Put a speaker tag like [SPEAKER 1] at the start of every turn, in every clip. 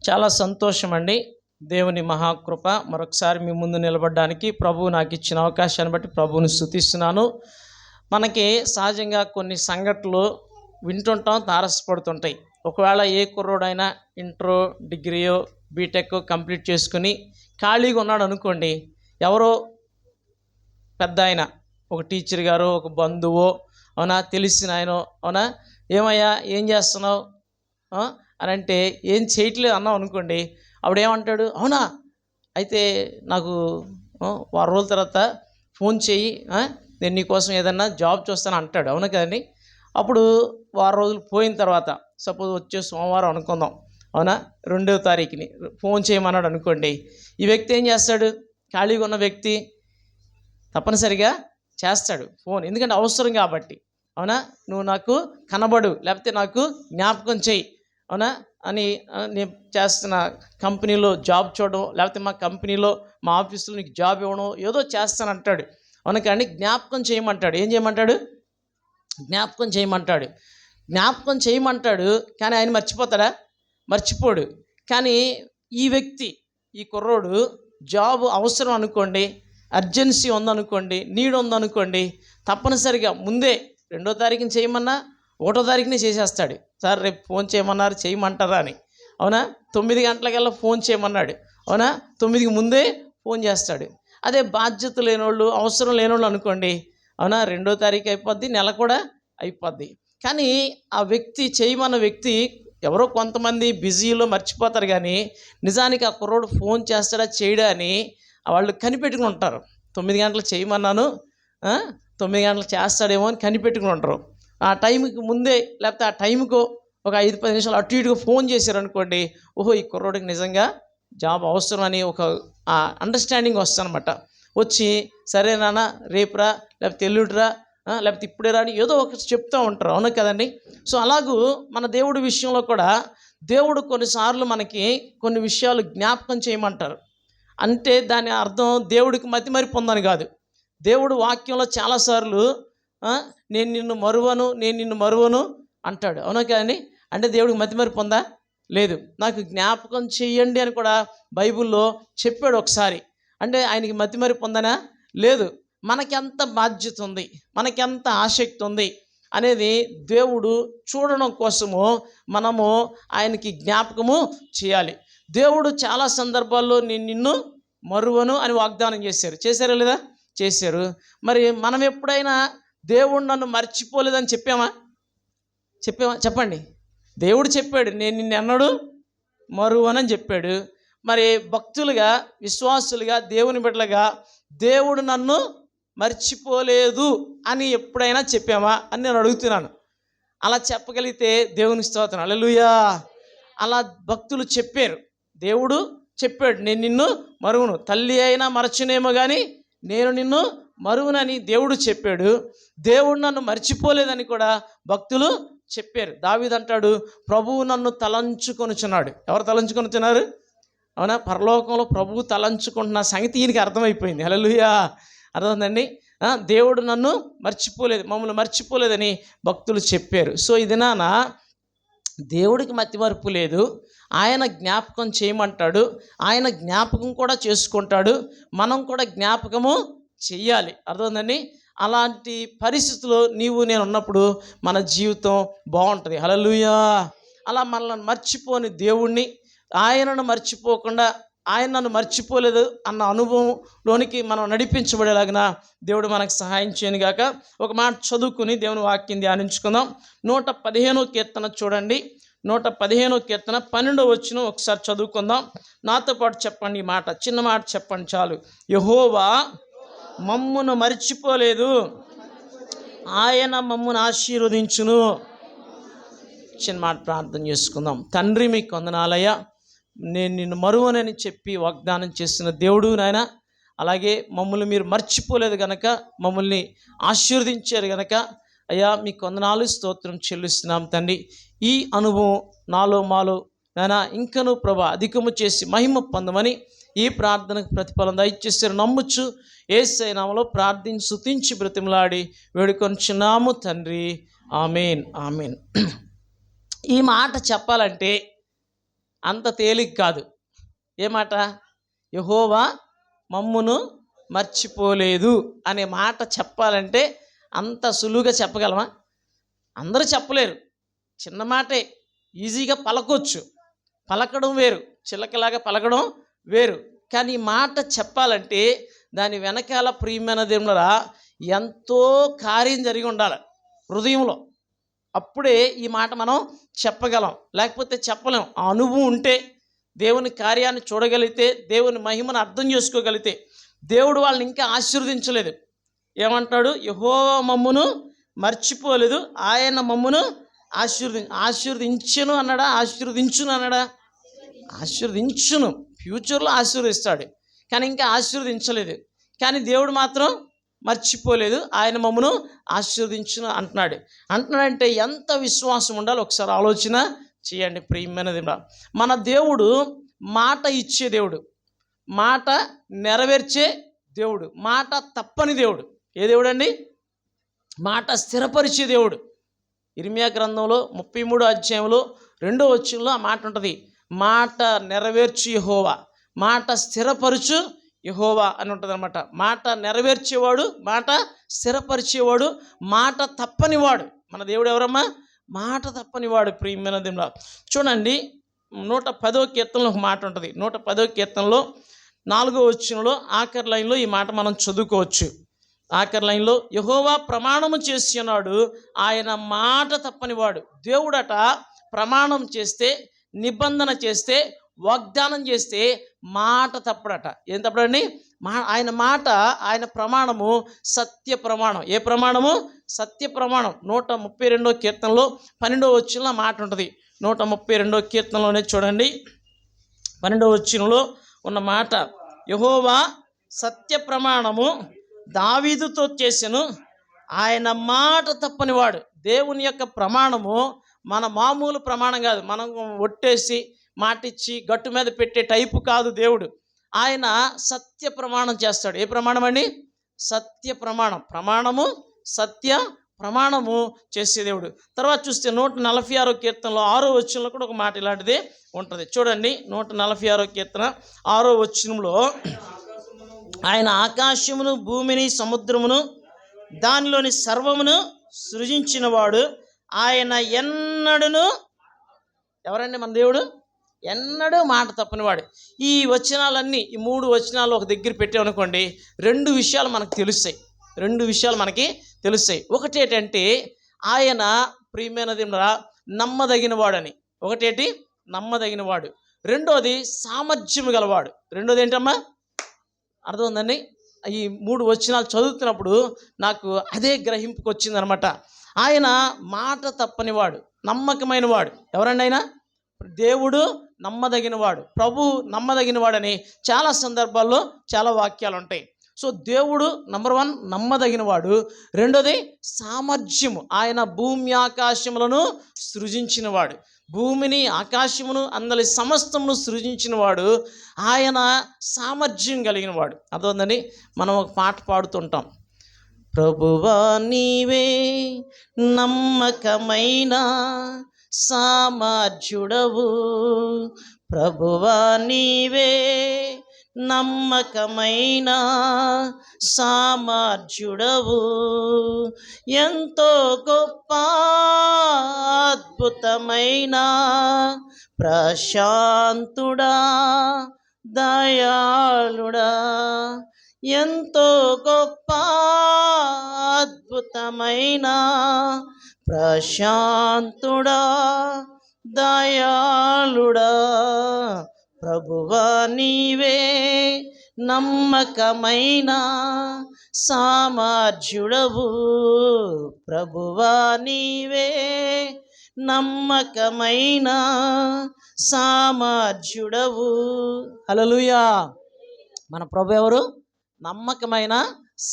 [SPEAKER 1] చాలా సంతోషం అండి. దేవుని మహాకృప మరొకసారి మీ ముందు నిలబడడానికి ప్రభువు నాకు ఇచ్చిన అవకాశాన్ని బట్టి ప్రభువుని స్తుతిస్తున్నాను. మనకి సహజంగా కొన్ని సంఘటనలు వింటుంటాం, తారసపడుతుంటాయి. ఒకవేళ ఏ కుర్రోడైనా ఇంటరో, డిగ్రీయో, బీటెక్ కంప్లీట్ చేసుకుని ఖాళీగా ఉన్నాడు అనుకోండి, ఎవరో పెద్ద ఆయన, ఒక టీచర్ గారో, ఒక బంధువో, అవునా, తెలిసిన ఆయనో, అవునా, ఏమయ్యా ఏం చేస్తున్నావు అని అంటే ఏం చేయట్లేదు అన్నాం అనుకోండి, అప్పుడు ఏమంటాడు, అవునా అయితే నాకు వారం రోజుల తర్వాత ఫోన్ చేయి, నేను నీకోసం ఏదన్నా జాబ్ చూస్తాను అంటాడు. అవునా కదండి? అప్పుడు వారం రోజులు పోయిన తర్వాత, సపోజ్ వచ్చే సోమవారం అనుకుందాం, అవునా, 2వ తారీఖుని ఫోన్ చేయమన్నాడు అనుకోండి, ఈ వ్యక్తి ఏం చేస్తాడు? ఖాళీగా ఉన్న వ్యక్తి తప్పనిసరిగా చేస్తాడు ఫోన్, ఎందుకంటే అవసరం కాబట్టి. అవునా, నువ్వు నాకు కనబడు, లేకపోతే నాకు జ్ఞాపకం చెయ్యి, అవునా అని నేను చేస్తున్న కంపెనీలో జాబ్ చూడడం, లేకపోతే మా కంపెనీలో మా ఆఫీసులో నీకు జాబ్ ఇవ్వడం, ఏదో చేస్తానంటాడు. అవునా కానీ జ్ఞాపకం చేయమంటాడు. ఏం చేయమంటాడు? జ్ఞాపకం చేయమంటాడు. జ్ఞాపకం చేయమంటాడు కానీ ఆయన మర్చిపోతాడా? మర్చిపోడు. కానీ ఈ వ్యక్తి, ఈ కుర్రోడు జాబ్ అవసరం అనుకోండి, అర్జెన్సీ ఉందనుకోండి, నీడ్ ఉందనుకోండి, తప్పనిసరిగా ముందే 2వ తారీఖుని చేయమన్నా 1వ తారీఖునే చేసేస్తాడు. సార్ రేపు ఫోన్ చేయమన్నారు, చేయమంటారా అని. అవునా, 9 గంటలకల్లా ఫోన్ చేయమన్నాడు, అవునా, 9కి ముందే ఫోన్ చేస్తాడు. అదే బాధ్యత లేనోళ్ళు, అవసరం లేనోళ్ళు అనుకోండి, అవునా, 2వ తారీఖు అయిపోద్ది, నెల కూడా అయిపోద్ది. కానీ ఆ వ్యక్తి, చేయమన్న వ్యక్తి ఎవరో కొంతమంది బిజీలో మర్చిపోతారు, కానీ నిజానికి ఆ కుర్రోడు ఫోన్ చేస్తాడా చేయడా అని వాళ్ళు కనిపెట్టుకుని ఉంటారు. 9 గంటలకు చేయమన్నాను, 9 గంటలకు చేస్తాడేమో అని కనిపెట్టుకుని ఉంటారు. ఆ టైంకి ముందే, లేకపోతే ఆ టైంకు ఒక 5-10 నిమిషాలు అటు ఇటుగా ఫోన్ చేశారు అనుకోండి, ఓహో ఈ కుర్రోడికి నిజంగా జాబ్ అవసరం అని ఒక అండర్స్టాండింగ్ వస్తుందన్నమాట. వచ్చి సరే నాన్న రేపురా, లేకపోతే ఎల్లుడిరా, లేకపోతే ఇప్పుడే రాని, ఏదో ఒకటి చెప్తూ ఉంటారు. అవును కదండి? సో అలాగూ మన దేవుడి విషయంలో కూడా దేవుడు కొన్నిసార్లు మనకి కొన్ని విషయాలు జ్ఞాపకం చేయమంటారు. అంటే దాని అర్థం దేవుడికి మతిమరిపు ఉందని కాదు. దేవుడు వాక్యంలో చాలాసార్లు నేను నిన్ను మరువను అంటాడు. అవునా కానీ? అంటే దేవుడికి మతిమరిపు ఉందా? లేదు. నాకు జ్ఞాపకం చెయ్యండి అని కూడా బైబిల్లో చెప్పాడు ఒకసారి. అంటే ఆయనకి మతిమరిపు ఉందనా? లేదు. మనకెంత బాధ్యత ఉంది, మనకెంత ఆసక్తి ఉంది అనేది దేవుడు చూడడం కోసము మనము ఆయనకి జ్ఞాపకము చేయాలి. దేవుడు చాలా సందర్భాల్లో నేను నిన్ను మరువను అని వాగ్దానం చేశారా లేదా? చేశారు. మరి మనం ఎప్పుడైనా దేవుడు నన్ను మర్చిపోలేదని చెప్పామా? చెప్పండి. దేవుడు చెప్పాడు, నేను నిన్ను ఎన్నడూ మరువనని చెప్పాడు. మరి భక్తులుగా, విశ్వాసులుగా, దేవుని బిడ్డలుగా దేవుడు నన్ను మర్చిపోలేదు అని ఎప్పుడైనా చెప్పామా అని నేను అడుగుతున్నాను. అలా చెప్పగలిగితే దేవుని స్తోత్రం, హల్లెలూయా. అలా భక్తులు చెప్పారు. దేవుడు చెప్పాడు, నేను నిన్ను మరువను, తల్లి అయినా మరచునేమో కానీ నేను నిన్ను మరువనని దేవుడు చెప్పాడు. దేవుడు నన్ను మర్చిపోలేదని కూడా భక్తులు చెప్పారు. దావీదు అంటాడు, ప్రభువు నన్ను తలంచుకొనుచున్నాడు. ఎవరు తలంచుకొనుచున్నారు? అవునా, పరలోకంలో ప్రభువు తలంచుకుంటున్న సంగతి ఈయనకి అర్థమైపోయింది. హల్లెలూయా. అర్థమైందండి? దేవుడు నన్ను మర్చిపోలేదు, మమ్మల్ని మర్చిపోలేదని భక్తులు చెప్పారు. సో ఇది నాన్న దేవుడికి మతిమరుపు లేదు. ఆయన జ్ఞాపకం చేయమంటాడు, ఆయన జ్ఞాపకం కూడా చేసుకుంటాడు, మనం కూడా జ్ఞాపకము చెయ్యాలి. అర్థమైందండి? అలాంటి పరిస్థితుల్లో నీవు నేను ఉన్నప్పుడు మన జీవితం బాగుంటుంది. హల్లెలూయా. అలా మనల్ని మర్చిపోని దేవుణ్ణి, ఆయనను మర్చిపోకుండా, ఆయన నన్ను మర్చిపోలేదు అన్న అనుభవంలోనికి మనం నడిపించబడేలాగిన దేవుడు మనకు సహాయం చేయను గాక. ఒక మాట చదువుకుని దేవుని వాక్యం ధ్యానించుకుందాం. 115వ కీర్తన చూడండి. 115వ కీర్తన 12వ వచనం ఒకసారి చదువుకుందాం. నాతో పాటు చెప్పండి. ఈ మాట, చిన్న మాట చెప్పండి చాలు. యెహోవా మమ్మును మర్చిపోలేదు, ఆయన మమ్మును ఆశీర్వదించును. చిన్న మాట ప్రార్థన చేసుకుందాం. తండ్రి మీకు వందనాలయ్యా, నేను నిన్ను మరువనని చెప్పి వాగ్దానం చేసిన దేవుడు నాయన, అలాగే మమ్మల్ని మీరు మర్చిపోలేదు కనుక, మమ్మల్ని ఆశీర్వదించారు కనుక అయ్యా మీకు వందనాలు, స్తోత్రం చెల్లిస్తున్నాం తండ్రి. ఈ అనుభవం నాలో మాలో నాయన ఇంకనూ ప్రభా అధికము చేసి మహిమ పొందమని ఈ ప్రార్థనకు ప్రతిఫలం దయచేసి నమ్ముచ్చు యేసయ్య నామములో ప్రార్థించి స్తుతించి బ్రతిమలాడి వేడుకొనుచున్నాము తండ్రి. ఆమేన్, ఆమేన్. ఈ మాట చెప్పాలంటే అంత తేలిక కాదు. ఏ మాట? యెహోవా మమ్మును మర్చిపోలేదు అనే మాట చెప్పాలంటే అంత సులువుగా చెప్పగలమా? అందరూ చెప్పలేరు. చిన్న మాటే, ఈజీగా పలకొచ్చు. పలకడం వేరు, చిలకలాగా పలకడం వేరు. కానీ ఈ మాట చెప్పాలంటే దాని వెనకాల ప్రియమైన దేవునిరా ఎంతో కార్యం జరిగి ఉండాలి హృదయంలో. అప్పుడే ఈ మాట మనం చెప్పగలం, లేకపోతే చెప్పలేం. ఆ అనుభవం ఉంటే, దేవుని కార్యాన్ని చూడగలిగితే, దేవుని మహిమను అర్థం చేసుకోగలిగితే. దేవుడు వాళ్ళని ఇంకా ఆశీర్వదించలేదు. ఏమంటాడు? యెహోవా మమ్మును మర్చిపోలేదు, ఆయన మమ్మును ఆశీర్వదించును అన్నాడా? ఆశీర్వదించును అన్నాడా? ఆశీర్వదించును, ఫ్యూచర్లో ఆశీర్వదిస్తాడు. కానీ ఇంకా ఆశీర్వదించలేదు. కానీ దేవుడు మాత్రం మర్చిపోలేదు, ఆయన మమ్మను ఆశీర్వదించును అంటున్నాడంటే ఎంత విశ్వాసం ఉండాలి ఒకసారి ఆలోచన చేయండి ప్రియమైన దేవుడా. మన దేవుడు మాట ఇచ్చే దేవుడు, మాట నెరవేర్చే దేవుడు, మాట తప్పని దేవుడు. ఏ దేవుడు అండి? మాట స్థిరపరిచే దేవుడు. ఇర్మియా గ్రంథంలో 33వ అధ్యాయంలో 2వ వచనంలో ఆ మాట ఉంటుంది. మాట నెరవేర్చు యెహోవా, మాట స్థిరపరచు యెహోవా అని ఉంటుంది అనమాట. మాట నెరవేర్చేవాడు, మాట స్థిరపరిచేవాడు, మాట తప్పనివాడు. మన దేవుడు ఎవరమ్మా? మాట తప్పనివాడు. ప్రియమైన దేవుడా చూడండి, 110వ కీర్తనలో ఒక మాట ఉంటుంది. 110వ కీర్తనలో 4వ వచనంలో ఆఖరి లైన్లో ఈ మాట మనం చదువుకోవచ్చు. ఆఖరి లైన్లో, యెహోవా ప్రమాణము చేసి ఉన్నాడు, ఆయన మాట తప్పనివాడు. దేవుడట ప్రమాణం చేస్తే, నిబంధన చేస్తే, వాగ్దానం చేస్తే మాట తప్పడట. ఏం తప్పడండి? ఆయన మాట, ఆయన ప్రమాణము సత్య ప్రమాణం. ఏ ప్రమాణము? సత్య ప్రమాణం. 132వ కీర్తనలో 12వ వచనంలో మాట ఉంటుంది. 132వ కీర్తనలోనే చూడండి, 12వ వచనంలో ఉన్న మాట, యెహోవా సత్య ప్రమాణము దావీదుతో చేసెను, ఆయన మాట తప్పనివాడు. దేవుని యొక్క ప్రమాణము మన మామూలు ప్రమాణం కాదు. మనం ఒట్టేసి మాటిచ్చి గట్టు మీద పెట్టే టైపు కాదు దేవుడు. ఆయన సత్య ప్రమాణం చేస్తాడు. ఏ ప్రమాణం అండి? సత్య ప్రమాణం. ప్రమాణము సత్య ప్రమాణము చేసే దేవుడు. తర్వాత చూస్తే 146వ కీర్తనలో 6వ వచనంలో కూడా ఒక మాట ఇలాంటిదే ఉంటుంది. చూడండి, 146వ కీర్తన 6వ వచనంలో, ఆయన ఆకాశమును, భూమిని, సముద్రమును, దానిలోని సర్వమును సృజించినవాడు, ఆయన ఎన్నడూను, ఎవరండి మన దేవుడు? ఎన్నడూ మాట తప్పనివాడు. ఈ వచనాలన్నీ, ఈ 3 వచనాలు ఒక దగ్గర పెట్టామనుకోండి, 2 విషయాలు మనకు తెలుస్తాయి. 2 విషయాలు మనకి తెలుస్తాయి. ఒకటి ఏంటంటే ఆయన ప్రియమైన దేవుడా నమ్మదగిన వాడని. ఒకటేంటి? నమ్మదగినవాడు. రెండోది సామర్థ్యం గలవాడు. రెండోది ఏంటమ్మా? అర్థమైందండి? ఈ 3 వచనాలు చదువుతున్నప్పుడు నాకు అదే గ్రహింపుకి వచ్చిందనమాట. ఆయన మాట తప్పనివాడు, నమ్మకమైన వాడు. ఎవరండి ఆయన? దేవుడు నమ్మదగినవాడు, ప్రభు నమ్మదగినవాడని చాలా సందర్భాల్లో చాలా వాక్యాలు ఉంటాయి. సో దేవుడు నంబర్ 1 నమ్మదగినవాడు. రెండోది సామర్థ్యము. ఆయన భూమి ఆకాశములను సృజించినవాడు, భూమిని ఆకాశమును అందరి సమస్తమును సృజించినవాడు. ఆయన సామర్థ్యం కలిగినవాడు. అర్థమైందని మనం ఒక పాట పాడుతుంటాం, ప్రభువా నీవే నమ్మకమైన సామర్థ్యుడవు, ప్రభువా నీవే నమ్మకమైన సామర్థ్యుడవు, ఎంతో గొప్ప అద్భుతమైన ప్రశాంతుడా దయాళుడా, ఎంతో గొప్ప అద్భుతమైన ప్రశాంతుడా దయాళుడా, ప్రభువా నీవే నమ్మకమైన సామర్థ్యుడవు, ప్రభువా నీవే నమ్మకమైన సామర్థ్యుడవు. హల్లెలూయా. మన ప్రభు ఎవరు? నమ్మకమైన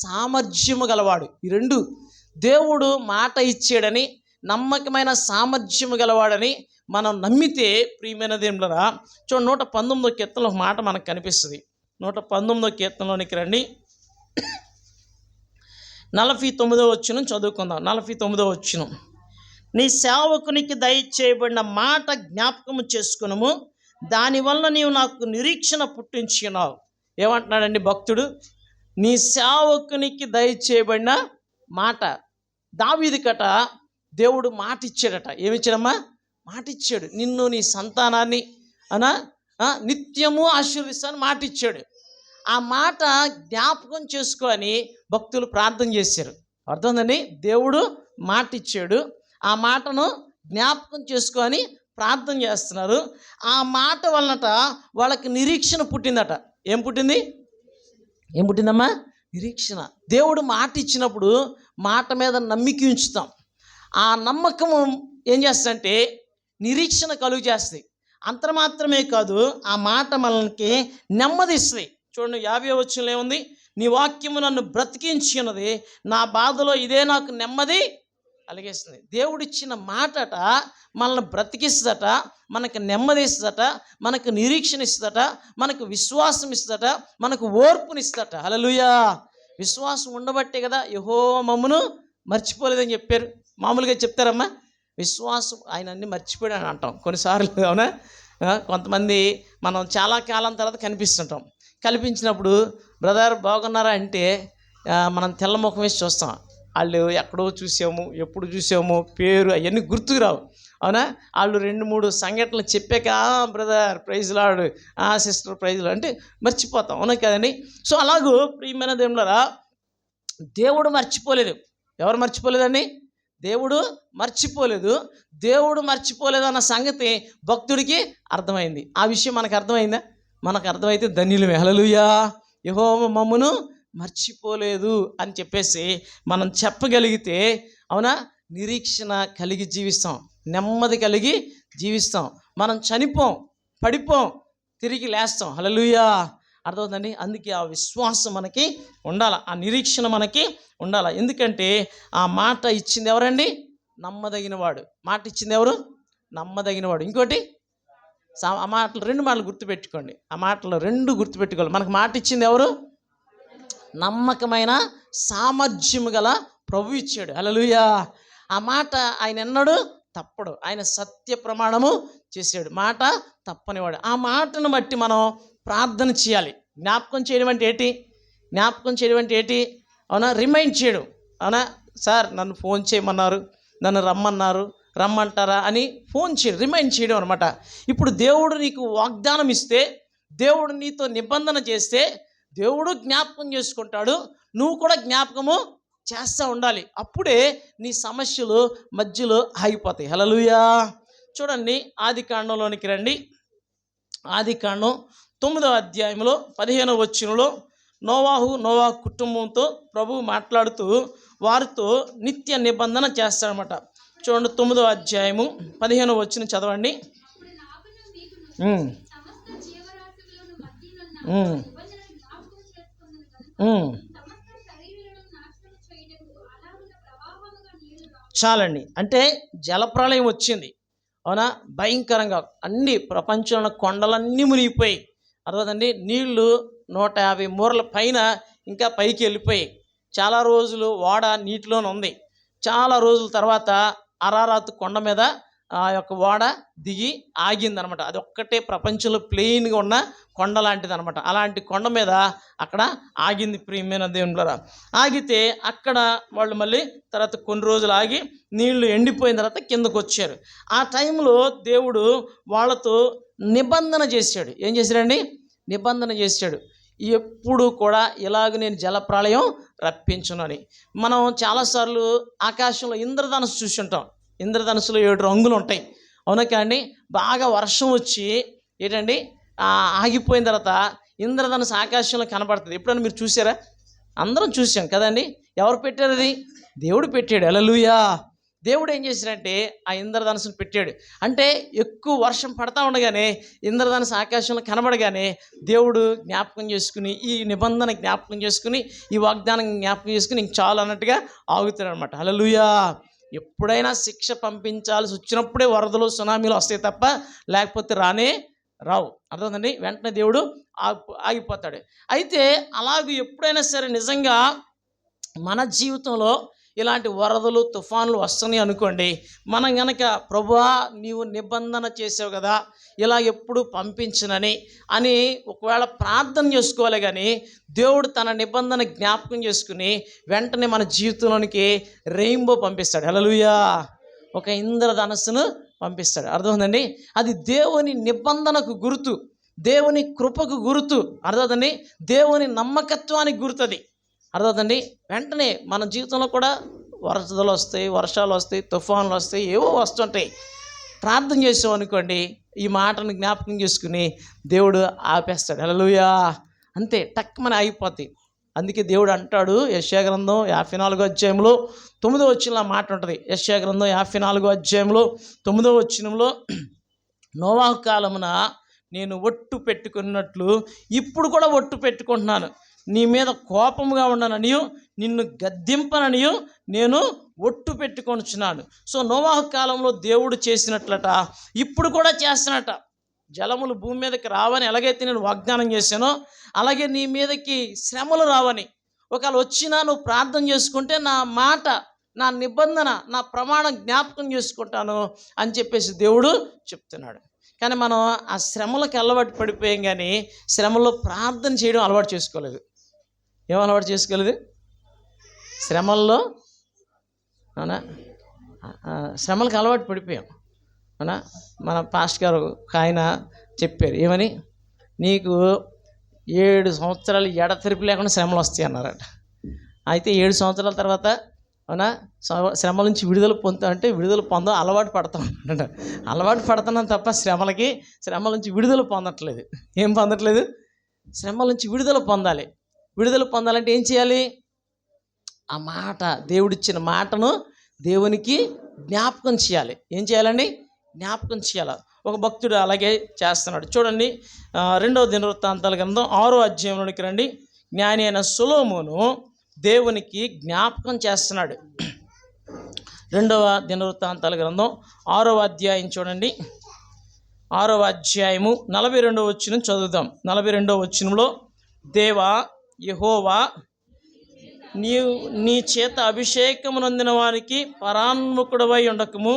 [SPEAKER 1] సామర్థ్యము గలవాడు. ఈ 2 దేవుడు మాట ఇచ్చాడని, నమ్మకమైన సామర్థ్యము గలవాడని మనం నమ్మితే ప్రియమైన దేవులారా, చూడండి 119వ కీర్తనలో ఒక మాట మనకు కనిపిస్తుంది. 119వ కీర్తనలోనికి రండి, 49వ వచనం చదువుకుందాం. 49వ వచనం, నీ సేవకునికి దయచేయబడిన మాట జ్ఞాపకము చేసుకునము, దానివల్ల నీవు నాకు నిరీక్షణ పుట్టించున్నావు. ఏమంటున్నాడండి భక్తుడు? నీ సేవకునికి దయచేయబడిన మాట. దావీదుకట దేవుడు మాట ఇచ్చాడట. ఏమిచ్చాడమ్మా? మాట ఇచ్చాడు. నిన్ను నీ సంతానాన్ని నిత్యము ఆశీర్వదిస్తాను మాట ఇచ్చాడు. ఆ మాట జ్ఞాపకం చేసుకొని భక్తులు ప్రార్థన చేశారు. అర్థమైందండి? దేవుడు మాట ఇచ్చాడు, ఆ మాటను జ్ఞాపకం చేసుకొని ప్రార్థన చేస్తున్నారు. ఆ మాట వలనట వాళ్ళకి నిరీక్షణ పుట్టిందట. ఏం పుట్టిందమ్మా? నిరీక్షణ. దేవుడు మాట ఇచ్చినప్పుడు మాట మీద నమ్మిక ఉంచుతాం. ఆ నమ్మకం ఏం చేస్తుందంటే నిరీక్షణ కలుగు చేస్తుంది. అంత మాత్రమే కాదు, ఆ మాట మనకి నెమ్మది ఇస్తుంది. చూడండి 50వ వచనంలో ఏముంది? నీ వాక్యము నన్ను బ్రతికించి ఉన్నది, నా బాధలో ఇదే నాకు నెమ్మది కలిగిస్తుంది. దేవుడిచ్చిన మాటట మనల్ని బ్రతికిస్తుందట, మనకు నెమ్మది ఇస్తుందట, మనకు నిరీక్షణ ఇస్తుందట, మనకు విశ్వాసం ఇస్తుందట, మనకు ఓర్పునిస్తుందట. హల్లెలూయా! విశ్వాసం ఉండబట్టే కదా యెహోవా మమ్మును మర్చిపోలేదని చెప్పారు. మామూలుగా చెప్తారమ్మా, విశ్వాసం ఆయన అన్ని మర్చిపోయాడని అంటాం కొన్నిసార్లు. అవునా? కొంతమంది మనం చాలా కాలం తర్వాత కనిపిస్తుంటాం. కల్పించినప్పుడు బ్రదర్ బాగున్నారా అంటే మనం తెల్లముఖం వేసి చూస్తాం. వాళ్ళు ఎక్కడో చూసాము, ఎప్పుడు చూసాము, పేరు అవన్నీ గుర్తుకు రావు. అవునా? వాళ్ళు 2-3 సంఘటనలు చెప్పాక brother praise Lord, sister praise Lord అంటే మర్చిపోతాం. అవునా కదండి? సో అలాగూ ప్రియమైన దేవులారా, దేవుడు మర్చిపోలేదు. ఎవరు మర్చిపోలేదండి? దేవుడు మర్చిపోలేదు. దేవుడు మర్చిపోలేదు అన్న సంగతి భక్తుడికి అర్థమైంది. ఆ విషయం మనకు అర్థమైందా? మనకు అర్థమైతే ధన్యులమే. హల్లెలూయా! యెహోవా మమ్మును మర్చిపోలేదు అని చెప్పేసి మనం చెప్పగలిగితే, అవునా, నిరీక్షణ కలిగి జీవిస్తాం, నెమ్మది కలిగి జీవిస్తాం. మనం చనిపోం, పడిపోం, తిరిగి లేస్తాం. హల్లెలూయా! అర్థమవుతుందండి? అందుకే ఆ విశ్వాసం మనకి ఉండాలి, ఆ నిరీక్షణ మనకి ఉండాలి. ఎందుకంటే ఆ మాట ఇచ్చింది ఎవరండి? నమ్మదగినవాడు. మాట ఇచ్చింది ఎవరు? నమ్మదగినవాడు. ఇంకోటి ఆ మాటలు 2 మాటలు గుర్తుపెట్టుకోండి. ఆ మాటలు 2 గుర్తుపెట్టుకోవాలి. మనకు మాట ఇచ్చింది ఎవరు? నమ్మకమైన సామర్థ్యము గల ప్రభు ఇచ్చాడు. హల్లెలూయా! ఆ మాట ఆయన ఎన్నడూ తప్పడు. ఆయన సత్య ప్రమాణము చేశాడు, మాట తప్పనివాడు. ఆ మాటను బట్టి మనం ప్రార్థన చేయాలి. జ్ఞాపకం చేయడం అంటే ఏంటి? జ్ఞాపకం చేయడం అంటే ఏంటి? అవునా? రిమైండ్ చేయడం. అవునా? సార్ నన్ను ఫోన్ చేయమన్నారు, నన్ను రమ్మంటారా అని ఫోన్ చేయడం, రిమైండ్ చేయడం అనమాట. ఇప్పుడు దేవుడు నీకు వాగ్దానం ఇస్తే, దేవుడు నీతో నిబంధన చేస్తే దేవుడు జ్ఞాపకం చేసుకుంటాడు, నువ్వు కూడా జ్ఞాపకము చేస్తూ ఉండాలి. అప్పుడే నీ సమస్యలు మధ్యలో ఆగిపోతాయి. హల్లెలూయా! చూడండి, ఆదికాండంలోనికి రండి. ఆదికాండం 9వ అధ్యాయంలో 15వ వచనంలో నోవాహు కుటుంబంతో ప్రభువు మాట్లాడుతూ వారితో నిత్య నిబంధన చేస్తాడనమాట. చూడండి 9వ అధ్యాయము 15వ వచనం చదవండి. చాలండి. అంటే జలప్రళయం వచ్చింది. అవునా? భయంకరంగా అన్ని ప్రపంచంలో కొండలన్నీ మునిగిపోయి, అర్థమండి, నీళ్లు 150 మూరల పైన ఇంకా పైకి వెళ్ళిపోయి, చాలా రోజులు ఓడ నీటిలోనే ఉంది. చాలా రోజుల తర్వాత అరారాతు కొండ మీద ఆ యొక్క ఓడ దిగి ఆగిందనమాట. అది ఒక్కటే ప్రపంచంలో ప్లెయిన్గా ఉన్న కొండ లాంటిది అనమాట. అలాంటి కొండ మీద అక్కడ ఆగింది ప్రియమైన దేవునిలారా. ఆగితే అక్కడ వాళ్ళు మళ్ళీ తర్వాత కొన్ని రోజులు ఆగి నీళ్లు ఎండిపోయిన తర్వాత కిందకు వచ్చారు. ఆ టైంలో దేవుడు వాళ్ళతో నిబంధన చేశాడు. ఏం చేశాడండి? నిబంధన చేశాడు. ఎప్పుడు కూడా ఇలాగ నేను జలప్రళయం రప్పించునని. మనం చాలాసార్లు ఆకాశంలో ఇంద్రధనుస్సు చూసి ఉంటాం. ఇంద్రధనుస్సులో 7 రంగులు ఉంటాయి. అవునా కానీ? బాగా వర్షం వచ్చి ఏంటండి ఆగిపోయిన తర్వాత ఇంద్రధనుస్సు ఆకాశంలో కనబడుతుంది. ఎప్పుడైనా మీరు చూసారా? అందరం చూసాం కదండి. ఎవరు పెట్టారు? అది దేవుడు పెట్టాడు. హల్లెలూయా! దేవుడు ఏం చేశాడంటే ఆ ఇంద్రధనుస్సును పెట్టాడు. అంటే ఎక్కువ వర్షం పడతా ఉండగానే ఇంద్రధనుస్సు ఆకాశంలో కనబడగానే దేవుడు జ్ఞాపకం చేసుకుని, ఈ నిబంధన జ్ఞాపకం చేసుకుని, ఈ వాగ్దానం జ్ఞాపకం చేసుకుని ఇంక చాలు అన్నట్టుగా ఆగుతాడు అనమాట. హల్లెలూయా! ఎప్పుడైనా శిక్ష పంపించాల్సి వచ్చినప్పుడే వరదలు సునామీలు వస్తాయి తప్ప లేకపోతే రావు. అర్థమైందండి? వెంటనే దేవుడు ఆగిపోతాడు. అయితే అలాగే ఎప్పుడైనా సరే నిజంగా మన జీవితంలో ఇలాంటి వరదలు తుఫాన్లు వస్తున్నాయి అనుకోండి, మనం గనక ప్రభువా నీవు నిబంధన చేసావు కదా ఇలా ఎప్పుడు పంపించనని అని ఒకవేళ ప్రార్థన చేసుకోవాలి. కానీ దేవుడు తన నిబంధన జ్ఞాపకం చేసుకుని వెంటనే మన జీవితంలోనికి రెయిన్బో పంపిస్తాడు. హల్లెలూయా. ఒక ఇంద్రధనస్సును పంపిస్తాడు. అర్థమవుతుందండి? అది దేవుని నిబంధనకు గుర్తు, దేవుని కృపకు గుర్తు. అర్థమవుతుందండి? దేవుని నమ్మకత్వానికి గుర్తుంది. అర్థమవుతుందండి? వెంటనే మన జీవితంలో కూడా వరదలు వస్తాయి, వర్షాలు వస్తాయి, తుఫాన్లు వస్తాయి, ఏవో వస్తుంటాయి. ప్రార్థన చేసాం అనుకోండి, ఈ మాటను జ్ఞాపకం చేసుకుని దేవుడు ఆపేస్తాడు. హల్లెలూయా. అంతే, టక్మని ఆగిపోతాయి. అందుకే దేవుడు అంటాడు యెషయా గ్రంథం 54వ అధ్యాయంలో 9వ వచనంలో మాట ఉంటుంది. యెషయా గ్రంథం 54వ అధ్యాయంలో 9వ వచనంలో, నోవాహు కాలమున నేను ఒట్టు పెట్టుకున్నట్లు ఇప్పుడు కూడా ఒట్టు పెట్టుకుంటున్నాను, నీ మీద కోపముగా ఉండననియు నిన్ను గద్దింపననియు నేను ఒట్టు పెట్టుకొనుచున్నాను. సో నోవాహు కాలంలో దేవుడు చేసినట్లట ఇప్పుడు కూడా చేస్తున్నట. జలములు భూమి మీదకి రావని ఎలాగైతే నేను వాగ్దానం చేశానో అలాగే నీ మీదకి శ్రమలు రావని, ఒకవేళ వచ్చినా నువ్వు ప్రార్థన చేసుకుంటే నా మాట, నా నిబంధన, నా ప్రమాణం జ్ఞాపకం చేసుకుంటాను అని చెప్పేసి దేవుడు చెప్తున్నాడు. కానీ మనం ఆ శ్రమలకు అలవాటు పడిపోయాం, కానీ శ్రమలో ప్రార్థన చేయడం అలవాటు చేసుకోలేదు. ఏం అలవాటు చేసుకోలేదు? శ్రమల్లో అవునా, శ్రమలకు అలవాటు పడిపోయాం. అవునా, మన పాస్టర్ గారు ఆయన చెప్పారు, ఏమని, నీకు 7 సంవత్సరాలు ఎడతెరిపి లేకుండా శ్రమలు వస్తాయి అన్నారట. అయితే 7 సంవత్సరాల తర్వాత అవునా శ్రమల నుంచి విడుదల పొందుతామంటే విడుదల అలవాటు పడతాం అంట. అలవాటు పడుతున్నాం తప్ప శ్రమల నుంచి విడుదల పొందట్లేదు. ఏం పొందట్లేదు? శ్రమల నుంచి విడుదల పొందాలి. విడుదల పొందాలంటే ఏం చేయాలి? ఆ మాట, దేవుడిచ్చిన మాటను దేవునికి జ్ఞాపకం చేయాలి. ఏం చేయాలండి? జ్ఞాపకం చేయాలి. ఒక భక్తుడు అలాగే చేస్తున్నాడు. చూడండి, 2వ దినవృత్తాంతాల గ్రంథం 6వ అధ్యాయంలోనికి రండి. జ్ఞాని అయిన సొలొమోను దేవునికి జ్ఞాపకం చేస్తున్నాడు. 2వ దినవృత్తాంతాల గ్రంథం 6వ అధ్యాయం చూడండి. 6వ అధ్యాయము 42వ వచనం చదువుదాం. 42వ వచనంలో, దేవా యెహోవా, నీ చేత అభిషేకము నొందిన వారికి పరాన్ముఖుడవై ఉండకము,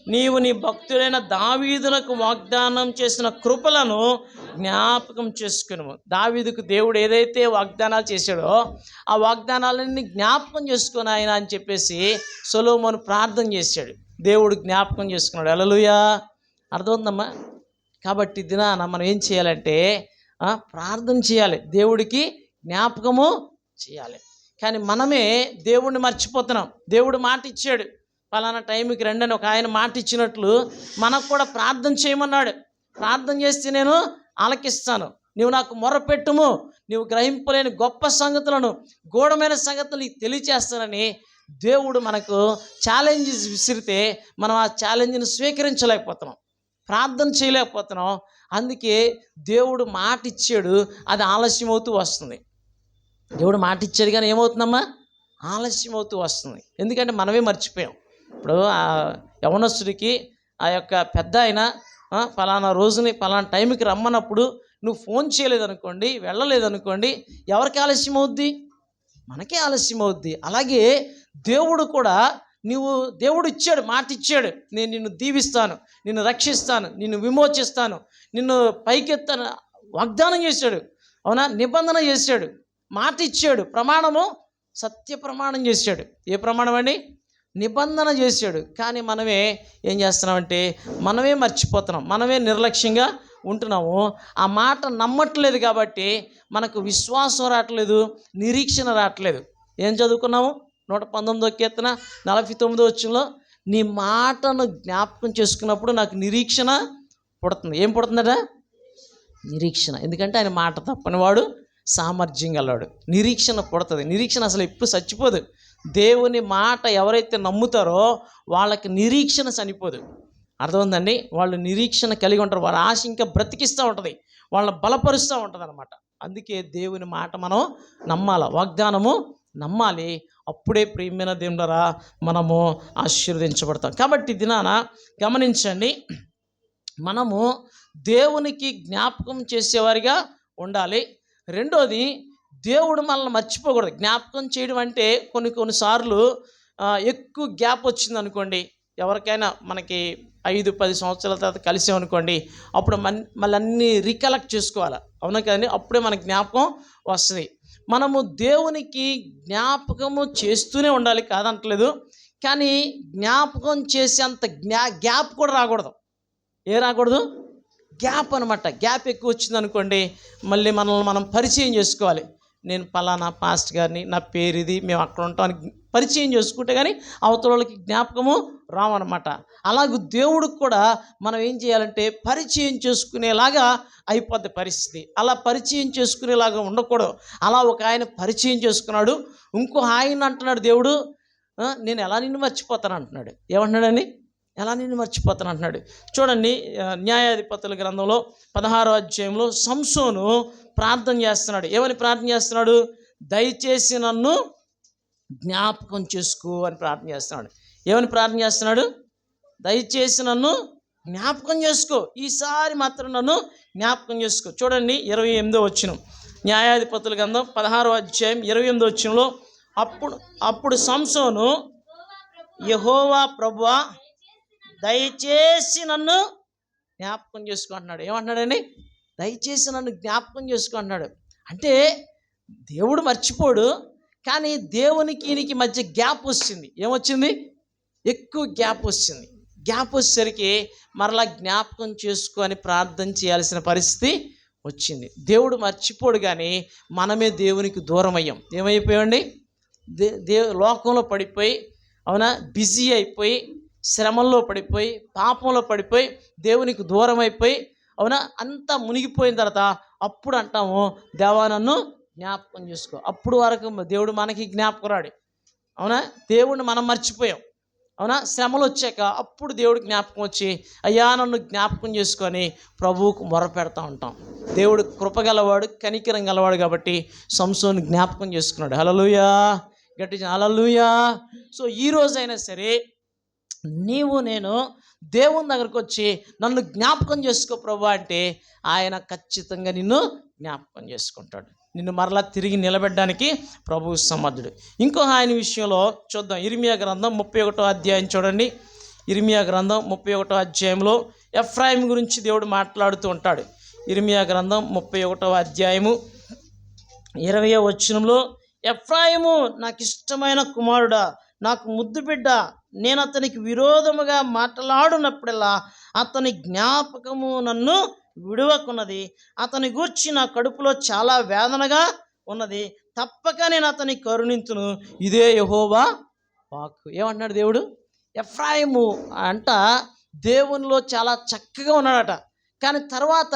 [SPEAKER 1] నీవు నీ భక్తుడైన దావీదునకు వాగ్దానం చేసిన కృపలను జ్ఞాపకం చేసుకును. దావీదుకు దేవుడు ఏదైతే వాగ్దానాలు చేశాడో ఆ వాగ్దానాలన్నీ జ్ఞాపకం చేసుకుని ఆయన అని చెప్పేసి సొలొమోను ప్రార్థన చేశాడు. దేవుడు జ్ఞాపకం చేసుకున్నాడు. హల్లెలూయా. అర్థమవుతుందమ్మా? కాబట్టి దినాన మనం ఏం చేయాలంటే ప్రార్థన చేయాలి, దేవుడికి జ్ఞాపకము చేయాలి. కానీ మనమే దేవుడిని మర్చిపోతున్నాం. దేవుడు మాట ఇచ్చాడు, పలానా టైంకి రండి అని. ఒక ఆయన మాట ఇచ్చినట్లు మనకు కూడా ప్రార్థన చేయమన్నాడు. ప్రార్థన చేస్తే నేను ఆలకిస్తాను, నీవు నాకు మొరపెట్టుము, నీవు గ్రహింపలేని గొప్ప సంగతులను, గూఢమైన సంగతులు నీకు తెలియచేస్తానని దేవుడు మనకు ఛాలెంజెస్ విసిరితే మనం ఆ ఛాలెంజ్ని స్వీకరించలేకపోతున్నాం, ప్రార్థన చేయలేకపోతున్నాం. అందుకే దేవుడు మాట ఇచ్చాడు, అది ఆలస్యం అవుతూ వస్తుంది. దేవుడు మాట ఇచ్చాడు కానీ ఏమవుతుందమ్మా? ఆలస్యం అవుతూ వస్తుంది. ఎందుకంటే మనమే మర్చిపోయాం. ఇప్పుడు ఆ యవనస్తుడికి ఆ యొక్క పెద్ద ఆయన ఫలానా రోజుని ఫలానా టైంకి రమ్మన్నప్పుడు నువ్వు ఫోన్ చేయలేదనుకోండి, వెళ్ళలేదనుకోండి, ఎవరికి ఆలస్యం అవుద్ది? మనకే ఆలస్యం అవుద్ది. అలాగే దేవుడు కూడా, దేవుడు ఇచ్చాడు, మాట ఇచ్చాడు, నేను నిన్ను దీవిస్తాను, నిన్ను రక్షిస్తాను, నిన్ను విమోచిస్తాను, నిన్ను పైకెత్తాను వాగ్దానం చేశాడు. అవునా, నిబంధన చేశాడు, మాట ఇచ్చాడు, ప్రమాణము సత్య ప్రమాణం చేశాడు. ఏ ప్రమాణం అండి? నిబంధన చేశాడు. కానీ మనమే ఏం చేస్తున్నామంటే మనమే మర్చిపోతున్నాం, మనమే నిర్లక్ష్యంగా ఉంటున్నాము. ఆ మాట నమ్మట్లేదు కాబట్టి మనకు విశ్వాసం రావట్లేదు, నిరీక్షణ రావట్లేదు. ఏం చదువుకున్నాము? 119వ కీర్తన 49వ వచనంలో, నీ మాటను జ్ఞాపకం చేసుకున్నప్పుడు నాకు నిరీక్షణ పుడుతుంది. ఏం పుడుతుందట? నిరీక్షణ. ఎందుకంటే ఆయన మాట తప్పని వాడు, సామర్థ్యం గలవాడు. నిరీక్షణ పుడుతుంది. నిరీక్షణ అసలు ఎప్పుడు చచ్చిపోదు. దేవుని మాట ఎవరైతే నమ్ముతారో వాళ్ళకి నిరీక్షణ చనిపోదు. అర్థమైందండి? వాళ్ళు నిరీక్షణ కలిగి ఉంటారు. వారి ఆశ ఇంకా బ్రతికిస్తూ ఉంటుంది, వాళ్ళని బలపరుస్తూ ఉంటుంది అనమాట. అందుకే దేవుని మాట మనం నమ్మాలి, వాగ్దానము నమ్మాలి. అప్పుడే ప్రియమైన దేవుడరా మనము ఆశీర్వదించబడతాం. కాబట్టి దినాన గమనించండి, మనము దేవునికి జ్ఞాపకం చేసేవారిగా ఉండాలి. రెండోది, దేవుడు మనల్ని మర్చిపోకూడదు. జ్ఞాపకం చేయడం అంటే కొన్నిసార్లు ఎక్కువ గ్యాప్ వచ్చింది అనుకోండి, ఎవరికైనా మనకి 5-10 సంవత్సరాల తర్వాత కలిసామనుకోండి, అప్పుడు మళ్ళీ అన్నీ రికలెక్ట్ చేసుకోవాలి. అవునా కదండి? అప్పుడే మనకి జ్ఞాపకం వస్తుంది. మనము దేవునికి జ్ఞాపకము చేస్తూనే ఉండాలి, కాదంటలేదు. కానీ జ్ఞాపకం చేసేంత గ్యాప్ కూడా రాకూడదు. రాకూడదు? గ్యాప్ అనమాట. గ్యాప్ ఎక్కువ వచ్చిందనుకోండి, మళ్ళీ మనల్ని మనం పరిచయం చేసుకోవాలి. నేను పలానా పాస్టర్ గారిని, నా పేరు ఇది, మేము అక్కడ ఉంటాం అని పరిచయం చేసుకుంటే కానీ అవతల వాళ్ళకి జ్ఞాపకము రావన్నమాట. అలాగే దేవుడికి కూడా మనం ఏం చేయాలంటే పరిచయం చేసుకునేలాగా అయిపోద్ది పరిస్థితి. అలా పరిచయం చేసుకునేలాగా ఉండకూడదు. అలా ఒక ఆయన పరిచయం చేసుకున్నాడు, ఇంకో ఆయన అంటున్నాడు దేవుడు, నేను ఎలా నిన్ను మర్చిపోతాను అంటున్నాడు. ఏమంటున్నాడని? ఎలా నిన్ను మర్చిపోతాను అంటున్నాడు. చూడండి, న్యాయాధిపతుల గ్రంథంలో 16వ అధ్యాయంలో సంసోను ప్రార్థన చేస్తున్నాడు. ఏమని ప్రార్థన చేస్తున్నాడు? దయచేసి నన్ను జ్ఞాపకం చేసుకో అని ప్రార్థన చేస్తున్నాడు. ఏమని ప్రార్థన చేస్తున్నాడు? దయచేసి నన్ను జ్ఞాపకం చేసుకో, ఈసారి మాత్రం నన్ను జ్ఞాపకం చేసుకో. చూడండి 28వ వచనం, న్యాయాధిపతుల గ్రంథం 16వ అధ్యాయం 28వ వచనంలో, అప్పుడు సంసోను, యెహోవా ప్రభువా దయచేసి నన్ను జ్ఞాపకం చేసుకో అంటున్నాడు. ఏమంటున్నాడని? దయచేసి నన్ను జ్ఞాపకం చేసుకో అంటున్నాడు. అంటే దేవుడు మర్చిపోడు, కానీ దేవునికి ఈయనకి మధ్య గ్యాప్ వచ్చింది. ఏమొచ్చింది? ఎక్కువ గ్యాప్ వచ్చింది. గ్యాప్ వచ్చేసరికి మరలా జ్ఞాపకం చేసుకొని ప్రార్థన చేయాల్సిన పరిస్థితి వచ్చింది. దేవుడు మర్చిపోడు, కానీ మనమే దేవునికి దూరం అయ్యాం. ఏమైపోయామండి? లోకంలో పడిపోయి, అవునా, బిజీ అయిపోయి, శ్రమల్లో పడిపోయి, పాపంలో పడిపోయి, దేవునికి దూరం అయిపోయి, అవునా, అంతా మునిగిపోయిన తర్వాత అప్పుడు అంటాము, దేవా నన్ను జ్ఞాపకం చేసుకో. అప్పుడు వరకు దేవుడు మనకి జ్ఞాపకం రాడు. అవునా, దేవుడిని మనం మర్చిపోయాం. అవునా, శ్రమలు వచ్చాక అప్పుడు దేవుడు జ్ఞాపకం వచ్చి, అయ్యా నన్ను జ్ఞాపకం చేసుకొని ప్రభువుకు మొర పెడతా ఉంటాం. దేవుడు కృపగలవాడు, కనికరం గలవాడు కాబట్టి సంసోను జ్ఞాపకం చేసుకున్నాడు. హల్లెలూయా, గట్టిగా హల్లెలూయా. సో ఈ రోజైనా సరే నీవు నేను దేవుని దగ్గరకు వచ్చి నన్ను జ్ఞాపకం చేసుకో ప్రభు అంటే ఆయన ఖచ్చితంగా నిన్ను జ్ఞాపకం చేసుకుంటాడు. నిన్ను మరలా తిరిగి నిలబెట్టడానికి ప్రభువు సమర్థుడు. ఇంకో ఆయన విషయంలో చూద్దాం. ఇర్మియా గ్రంథం 31వ అధ్యాయం చూడండి. ఇర్మియా గ్రంథం 31వ అధ్యాయంలో ఎఫ్రాయిం గురించి దేవుడు మాట్లాడుతూ ఉంటాడు. ఇర్మియా గ్రంథం 31వ అధ్యాయము 20వ వచనంలో, ఎఫ్రాయిము నాకు ఇష్టమైన కుమారుడా, నాకు ముద్దు బిడ్డ, నేను అతనికి విరోధముగా మాట్లాడునప్పుడల్లా అతని జ్ఞాపకము నన్ను విడువకున్నది, అతని గూర్చి నా కడుపులో చాలా వేదనగా ఉన్నది, తప్పక నేను అతని కరుణించును, ఇదే యెహోవా వాక్కు. ఏమంటున్నాడు దేవుడు? ఎఫ్రాయిము అంట దేవునిలో చాలా చక్కగా ఉన్నాడట, కానీ తర్వాత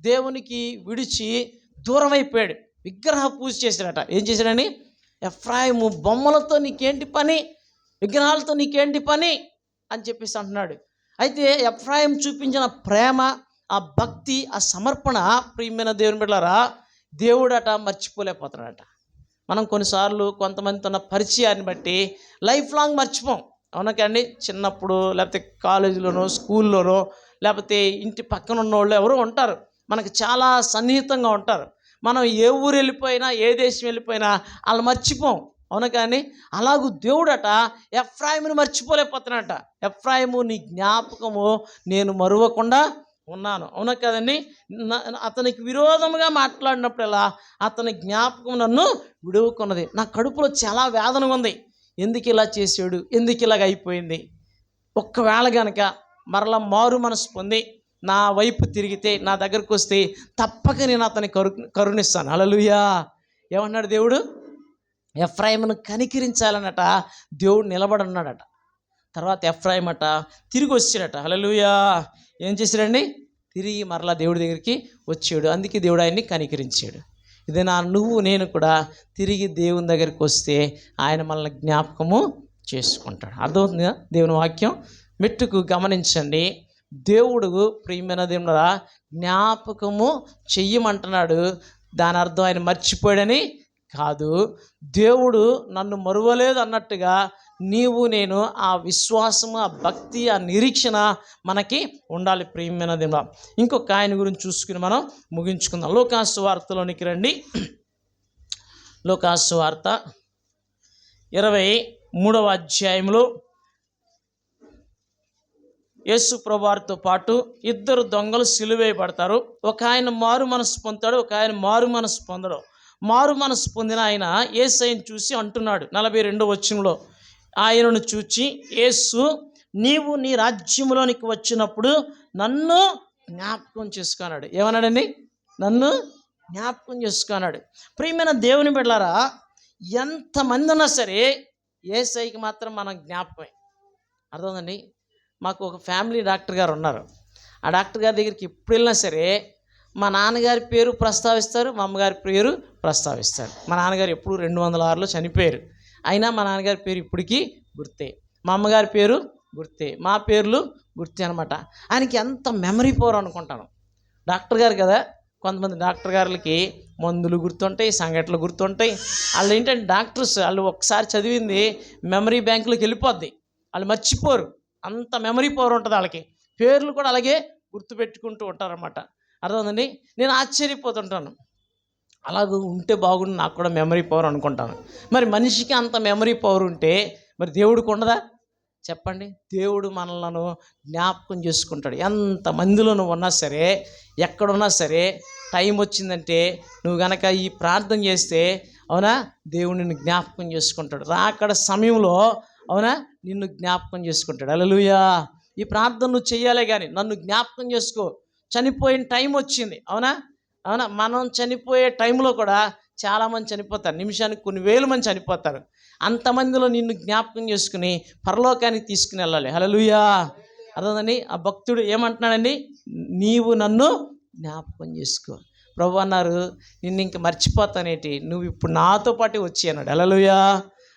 [SPEAKER 1] దేవునికి విడిచి దూరం అయిపోయాడు, విగ్రహ పూజ చేశాడట. ఏం చేశాడని? ఎఫ్రాయిము బొమ్మలతో నీకేంటి పని, విగ్రహాలతో నీకేంటి పని అని చెప్పేసి అంటున్నాడు. అయితే ఎఫ్రాయిం చూపించిన ప్రేమ, ఆ భక్తి, ఆ సమర్పణ, ప్రియమైన దేవుని బిడ్డలారా, దేవుడట మర్చిపోలేకపోతున్నాడట. మనం కొన్నిసార్లు కొంతమందితో ఉన్న పరిచయాన్ని బట్టి లైఫ్ లాంగ్ మర్చిపోం. అవునా కండి? చిన్నప్పుడు లేకపోతే కాలేజీలోనో స్కూల్లోనో లేకపోతే ఇంటి పక్కన ఉన్న వాళ్ళు ఎవరో ఉంటారు, మనకు చాలా సన్నిహితంగా ఉంటారు. మనం ఏ ఊరు వెళ్ళిపోయినా, ఏ దేశం వెళ్ళిపోయినా వాళ్ళు మర్చిపోం. అవునా కానీ? అలాగూ దేవుడట ఎఫ్రాయిమును మర్చిపోలేకపోతున్నాడట. ఎఫ్రాయిము నీ జ్ఞాపకము నేను మరువకుండా ఉన్నాను. అవునా కదండి? అతనికి విరోధముగా మాట్లాడినప్పుడల్లా అతని జ్ఞాపకం నన్ను విడువకున్నది. నా కడుపులో చాలా వేదన ఉంది. ఎందుకు ఇలా చేశాడు, ఎందుకు ఇలాగ అయిపోయింది? ఒక్కవేళ కనుక మరలా మారు మనసు పొంది నా వైపు తిరిగితే, నా దగ్గరకు వస్తే తప్పక నేను అతని కరుణిస్తాను. హల్లెలూయా. ఏమన్నాడు దేవుడు? ఎఫ్రాయిమును కనికరించాలన్నట దేవుడు నిలబడన్నాడట. తర్వాత ఎఫ్రాయిం అట తిరిగి వచ్చాడట. హల్లెలూయా. ఏం చేశాడండి? తిరిగి మరలా దేవుడి దగ్గరికి వచ్చాడు. అందుకే దేవుడు ఆయన్ని కనికరించాడు. ఇదే నువ్వు నేను కూడా తిరిగి దేవుని దగ్గరికి వస్తే ఆయన మనల్ని జ్ఞాపకము చేసుకుంటాడు. అర్థమవుతుందా దేవుని వాక్యం? మెట్టుకు గమనించండి. దేవుడు ప్రియమైన దేవుడా జ్ఞాపకము చెయ్యమంటున్నాడు. దాని అర్థం ఆయన మర్చిపోయాడని కాదు. దేవుడు నన్ను మరువలేదు అన్నట్టుగా నీవు నేను ఆ విశ్వాసము, ఆ భక్తి, ఆ నిరీక్షణ మనకి ఉండాలి ప్రియమైన దేవుడా. ఇంకొక ఆయన గురించి చూసుకుని మనం ముగించుకుందాం. లూకాసు వార్తలోనికి రండి. లూకాసు వార్త 3వ అధ్యాయంలో యేసు ప్రభువారితో పాటు 2 దొంగలు సిలువేయబడతారు. ఒక ఆయన మారు మనసు పొందుతాడు, ఒక ఆయన మారు మనసు పొందడు. మారు మనసు పొందిన ఆయన యేసయ్యను చూసి అంటున్నాడు 42వ వచనంలో, ఆయనను చూచి యేసు, నీవు నీ రాజ్యంలోనికి వచ్చినప్పుడు నన్ను జ్ఞాపకం చేసుకున్నాడు. ఏమన్నాడండి? నన్ను జ్ఞాపకం చేసుకున్నాడు. ప్రియమైన దేవుని బిడ్డలారా, ఎంతమంది ఉన్నా సరే యేసయ్యకి మాత్రం మనం జ్ఞాపకమే. అర్థమైందండి? మాకు ఒక ఫ్యామిలీ డాక్టర్ గారు ఉన్నారు. ఆ డాక్టర్ గారి దగ్గరికి ఎప్పుడు వెళ్ళినా సరే మా నాన్నగారి పేరు ప్రస్తావిస్తారు, మా అమ్మగారి పేరు ప్రస్తావిస్తారు. మా నాన్నగారు ఎప్పుడు 206లో చనిపోయారు. అయినా మా నాన్నగారి పేరు ఇప్పటికీ గుర్తే, మా అమ్మగారి పేరు గుర్తే, మా పేర్లు గుర్తే అనమాట. ఆయనకి ఎంత మెమరీ పవర్ అనుకుంటాను. డాక్టర్ గారు కదా, కొంతమంది డాక్టర్ గారులకి మందులు గుర్తుంటాయి, సంఘటనలు గుర్తుంటాయి. వాళ్ళు ఏంటంటే డాక్టర్స్, వాళ్ళు ఒకసారి చదివింది మెమరీ బ్యాంకులోకి వెళ్ళిపోద్ది, వాళ్ళు మర్చిపోరు. అంత మెమరీ పవర్ ఉంటుంది వాళ్ళకి. పేర్లు కూడా అలాగే గుర్తుపెట్టుకుంటూ ఉంటారన్నమాట. అర్థమైందండి? నేను ఆశ్చర్యపోతుంటాను, అలాగ ఉంటే బాగుండు, నాకు కూడా మెమరీ పవర్ అనుకుంటాను. మరి మనిషికి అంత మెమరీ పవర్ ఉంటే మరి దేవుడికి ఉండదా? చెప్పండి. దేవుడు మనలను జ్ఞాపకం చేసుకుంటాడు. ఎంతమందిలో నువ్వు ఉన్నా సరే, ఎక్కడున్నా సరే, టైం వచ్చిందంటే నువ్వు గనక ఈ ప్రార్థన చేస్తే, అవునా, దేవుడు నిన్ను జ్ఞాపకం చేసుకుంటాడు. రాకడ సమయంలో, అవునా, నిన్ను జ్ఞాపకం చేసుకుంటాడు. హల్లెలూయా. ఈ ప్రార్థన నువ్వు చెయ్యాలే కానీ నన్ను జ్ఞాపకం చేసుకో. చనిపోయిన టైం వచ్చింది, అవునా. మనం చనిపోయే టైంలో కూడా చాలామంది చనిపోతారు. నిమిషానికి కొన్ని వేల మంది చనిపోతారు. అంతమందిలో నిన్ను జ్ఞాపకం చేసుకుని పరలోకానికి తీసుకుని వెళ్ళాలి. హల్లెలూయా. అర్థండి? ఆ భక్తుడు ఏమంటున్నాడండి? నీవు నన్ను జ్ఞాపకం చేసుకో. ప్రభు అన్నారు, నిన్ను ఇంక మర్చిపోతానేటి, నువ్వు ఇప్పుడు నాతో పాటు వచ్చి అన్నాడు. హల్లెలూయా.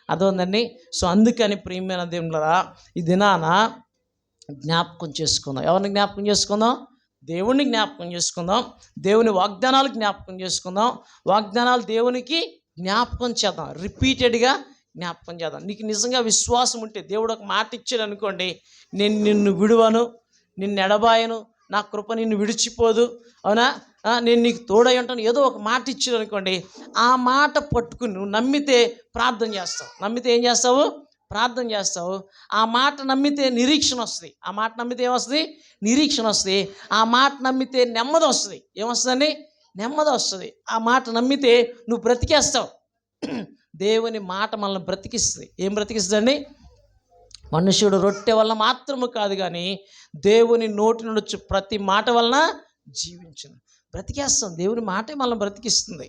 [SPEAKER 1] అర్థందండి? సో అందుకని ప్రియమైన దేవుళ్ళారా, ఈ దినాన జ్ఞాపకం చేసుకుందాం. ఎవరిని జ్ఞాపకం చేసుకుందాం? దేవుణ్ణి జ్ఞాపకం చేసుకుందాం. దేవుని వాగ్దానాలు జ్ఞాపకం చేసుకుందాం. వాగ్దానాలు దేవునికి జ్ఞాపకం చేద్దాం. రిపీటెడ్గా జ్ఞాపకం చేద్దాం. నీకు నిజంగా విశ్వాసం ఉంటే, దేవుడు ఒక మాట ఇచ్చాడు అనుకోండి, నేను నిన్ను విడువను, నిన్ను ఎడబాయను, నా కృప నిన్ను విడిచిపోదు, అవునా, నేను నీకు తోడై ఉంటాను, ఏదో ఒక మాట ఇచ్చాడు అనుకోండి, ఆ మాట పట్టుకుని నువ్వు నమ్మితే ప్రార్థన చేస్తావు. నమ్మితే ఏం చేస్తావు? ప్రార్థన చేస్తావు. ఆ మాట నమ్మితే నిరీక్షణ వస్తుంది. ఆ మాట నమ్మితే ఏమొస్తుంది? నిరీక్షణ వస్తుంది. ఆ మాట నమ్మితే నెమ్మది వస్తుంది. ఏమొస్తుందండి? నెమ్మది వస్తుంది. ఆ మాట నమ్మితే నువ్వు బ్రతికేస్తావు. దేవుని మాట మనల్ని బ్రతికిస్తుంది. ఏం బ్రతికిస్తుందండి? మనుషుడు రొట్టె వల్ల మాత్రము కాదు కానీ దేవుని నోటి నుండి ప్రతి మాట వలన జీవించును. బ్రతికేస్తాం. దేవుని మాటే మనల్ని బ్రతికిస్తుంది,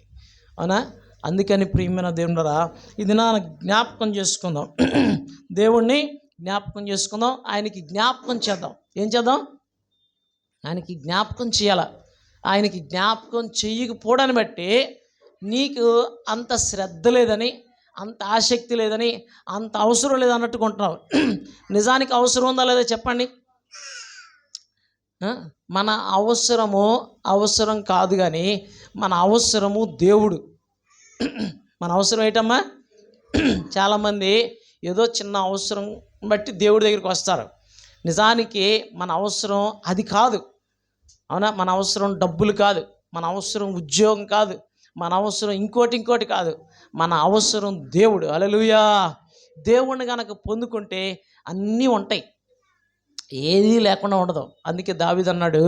[SPEAKER 1] అవునా. అందుకని ప్రియమైన దేవునిరా, ఇది నా జ్ఞాపకం చేసుకుందాం. దేవుణ్ణి జ్ఞాపకం చేసుకుందాం. ఆయనకి జ్ఞాపకం చేద్దాం. ఏం చేద్దాం? ఆయనకి జ్ఞాపకం చేయాల. ఆయనకి జ్ఞాపకం చెయ్యకపోవడాన్ని బట్టి నీకు అంత శ్రద్ధ లేదని, అంత ఆసక్తి లేదని, అంత అవసరం లేదన్నట్టుకుంటున్నావు. నిజానికి అవసరం ఉందా లేదా చెప్పండి? మన అవసరం కాదు కానీ మన అవసరము దేవుడు. మన అవసరం ఏంటమ్మా? చాలామంది ఏదో చిన్న అవసరం బట్టి దేవుడి దగ్గరికి వస్తారు. నిజానికి మన అవసరం అది కాదు, అవునా. మన అవసరం డబ్బులు కాదు, మన అవసరం ఉద్యోగం కాదు, మన అవసరం ఇంకోటి కాదు. మన అవసరం దేవుడు. హల్లెలూయా. దేవుణ్ణి కనుక పొందుకుంటే అన్నీ ఉంటాయి, ఏదీ లేకుండా ఉండదు. అందుకే దావీదు అన్నాడు,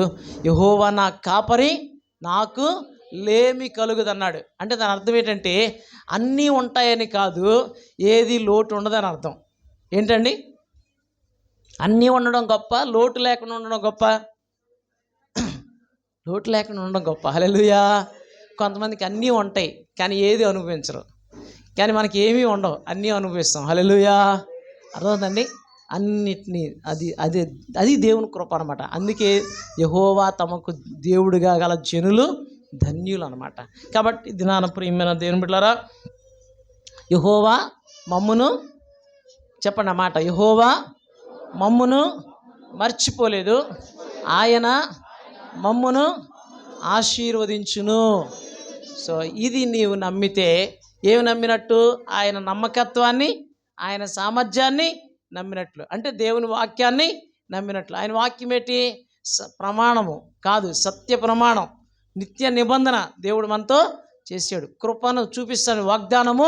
[SPEAKER 1] యెహోవా నా కాపరి, నాకు లేమి కలుగుదన్నాడు. అంటే దాని అర్థం ఏంటంటే అన్నీ ఉంటాయని కాదు, ఏది లోటు ఉండదని అర్థం. ఏంటండి? అన్నీ ఉండడం గొప్ప, లోటు లేకుండా ఉండడం గొప్ప. లోటు లేకుండా ఉండడం గొప్ప. హల్లెలూయా. కొంతమందికి అన్నీ ఉంటాయి కానీ ఏది అనుభవించరు. కానీ మనకి ఏమీ ఉండవు, అన్నీ అనుభవిస్తాం. హల్లెలూయా. అర్థమవుతుందండి? అన్నిటినీ అది దేవుని కృప అనమాట. అందుకే యెహోవా తమకు దేవుడిగా గల జనులు ధన్యులు అనమాట. కాబట్టి దినాన ప్రియమైన దేవుని బిడ్డలారా, యెహోవా మమ్మును, చెప్పండి ఆ మాట, యెహోవా మమ్మును మర్చిపోలేదు, ఆయన మమ్మును ఆశీర్వదించును. సో ఇది నీవు నమ్మితే ఏమి నమ్మినట్టు? ఆయన నమ్మకత్వాన్ని, ఆయన సామర్థ్యాన్ని నమ్మినట్లు. అంటే దేవుని వాక్యాన్ని నమ్మినట్లు. ఆయన వాక్యం ఏంటి? ప్రమాణము కాదు, సత్య ప్రమాణం, నిత్య నిబంధన దేవుడు మనతో చేశాడు. కృపను చూపిస్తాను, వాగ్దానము